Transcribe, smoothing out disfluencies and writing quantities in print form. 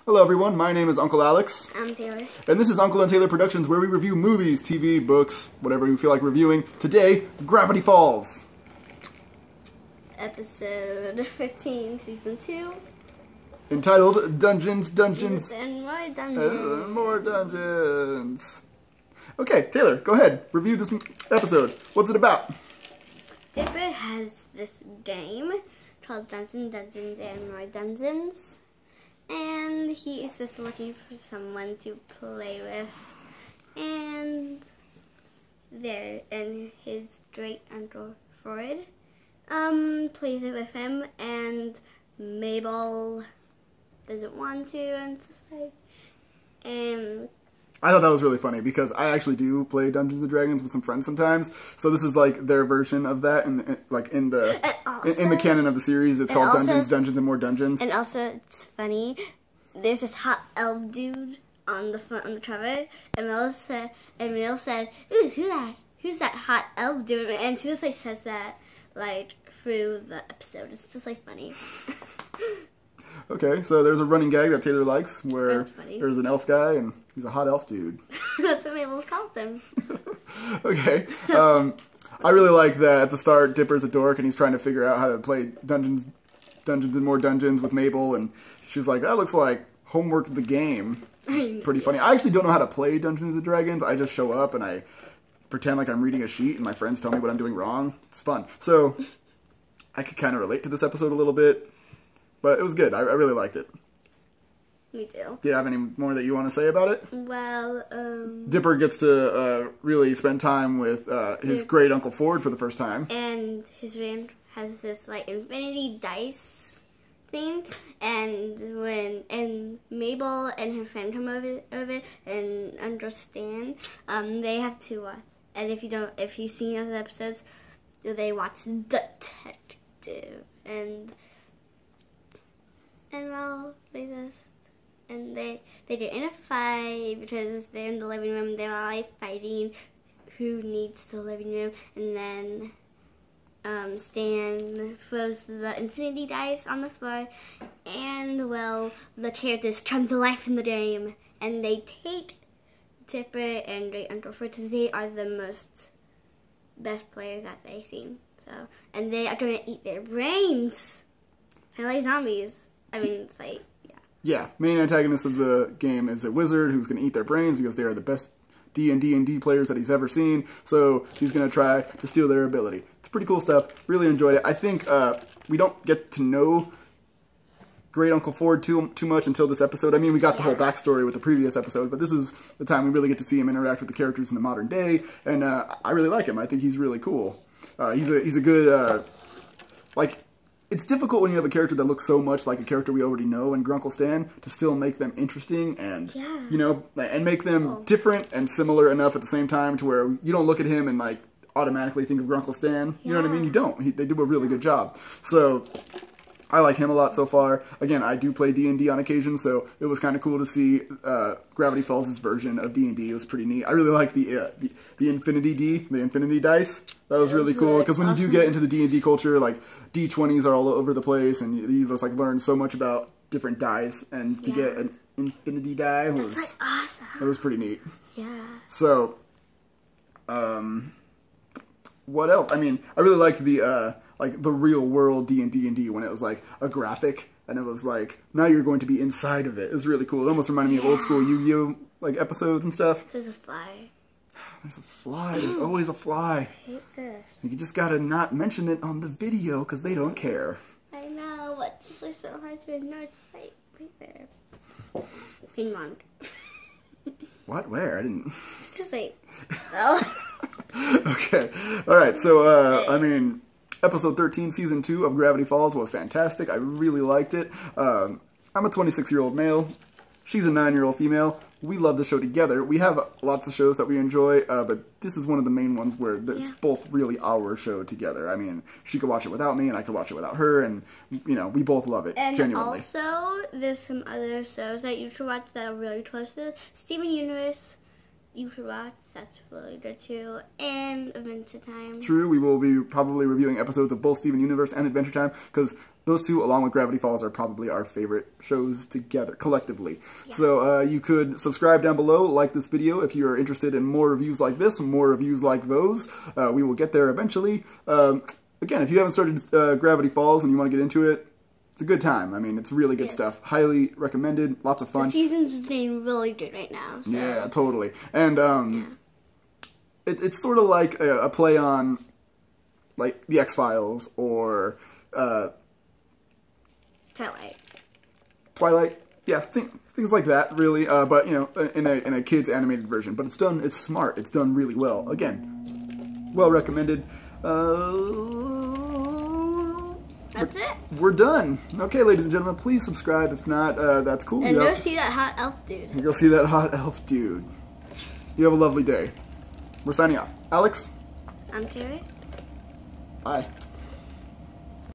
Hello everyone, my name is Uncle Alex. I'm Taylor. And this is Uncle and Taylor Productions, where we review movies, TV, books, whatever we feel like reviewing. Today, Gravity Falls. Episode 15, Season 2. Entitled Dungeons, Dungeons, And more dungeons. and More Dungeons. Okay, Taylor, go ahead. Review this episode. What's it about? Dipper has this game called Dungeons, Dungeons, and More Dungeons. And he is just looking for someone to play with. And his great uncle Ford plays it with him, and Mabel doesn't want to, and it's just like, I thought that was really funny because I actually do play Dungeons and Dragons with some friends sometimes. So this is like their version of that, in the canon of the series. It's called Dungeons, Dungeons, and More Dungeons. And also, it's funny. There's this hot elf dude on the front on the cover, and Mel said, "Ooh, who's that hot elf dude?" And she just like says that like through the episode. It's just like funny. Okay, so there's a running gag that Taylor likes where there's an elf guy and he's a hot elf dude. That's what Mabel calls him. Okay. I really like that at the start Dipper's a dork and he's trying to figure out how to play Dungeons and More Dungeons with Mabel, and she's like, that looks like homework the game. It's pretty funny. I actually don't know how to play Dungeons and Dragons. I just show up and I pretend like I'm reading a sheet and my friends tell me what I'm doing wrong. It's fun. So I could kind of relate to this episode a little bit. But it was good. I really liked it. Me too. Do you have any more that you want to say about it? Well, Dipper gets to really spend time with his great Uncle Ford for the first time. And his friend has this like infinity dice thing, and Mabel and her friend come over and understand. They have to and if you've seen other episodes, they watch Detective and well, they get in a fight because they're in the living room. They're all like fighting who needs the living room, and then Stan throws the infinity dice on the floor, and well, the characters come to life in the game, and they take Dipper and Great Uncle Ford because they are the best players that they've seen. So, and they are gonna eat their brains, kind of like zombies. I mean, it's like, yeah. Yeah, main antagonist of the game is a wizard who's going to eat their brains because they are the best D&D players that he's ever seen. So he's going to try to steal their ability. It's pretty cool stuff. Really enjoyed it. I think we don't get to know Great Uncle Ford too much until this episode. I mean, we got the whole backstory with the previous episode, but this is the time we really get to see him interact with the characters in the modern day. And I really like him. I think he's really cool. He's a good, it's difficult when you have a character that looks so much like a character we already know in Grunkle Stan to still make them interesting and, you know, and make them different and similar enough at the same time to where you don't look at him and, like, automatically think of Grunkle Stan. You know what I mean? You don't. They do a really good job. So I like him a lot so far. Again, I do play D&D on occasion, so it was kind of cool to see Gravity Falls' version of D&D. It was pretty neat. I really like the infinity dice. That was really cool, because when you do get into the D&D culture, like, D20s are all over the place, and you just, like, learn so much about different dice, and to get an infinity die was awesome. It was pretty neat. Yeah. So, what else? I mean, I really liked the real world D&D when it was like a graphic and it was like, now you're going to be inside of it. It was really cool. It almost reminded me of old school Yu-Gi-Oh! Like episodes and stuff. There's a fly. There's a fly. There's always a fly. I hate this. You just gotta not mention it on the video because they don't care. I know, but it's like so hard to ignore. It's like right there. Piedmont. What? Where? I didn't. Just like, well. Okay. All right. So, I mean, episode 13, season 2 of Gravity Falls was fantastic. I really liked it. I'm a 26-year-old male. She's a 9-year-old female. We love the show together. We have lots of shows that we enjoy, but this is one of the main ones where it's both really our show together. I mean, she could watch it without me, and I could watch it without her, and, you know, we both love it, genuinely. And also, there's some other shows that you should watch that are really close to this. Steven Universe, you should watch. That's really good too. And Adventure Time. True, we will be probably reviewing episodes of both Steven Universe and Adventure Time, because those two, along with Gravity Falls, are probably our favorite shows together, collectively. Yeah. So you could subscribe down below, like this video if you are interested in more reviews like this, more reviews like those. We will get there eventually. Again, if you haven't started Gravity Falls and you want to get into it, it's a good time. I mean, it's really good stuff. Highly recommended. Lots of fun. The season's been really good right now. So. Yeah, totally. And it's sort of like a play on, like, The X-Files or Twilight. Yeah, things like that, really. But, you know, in a kid's animated version. But it's smart. It's done really well. Again, well recommended. That's it. We're done. Okay, ladies and gentlemen, please subscribe. If not, that's cool. And go see that hot elf dude. Go see that hot elf dude. You have a lovely day. We're signing off. Alex? I'm Carrie. Bye.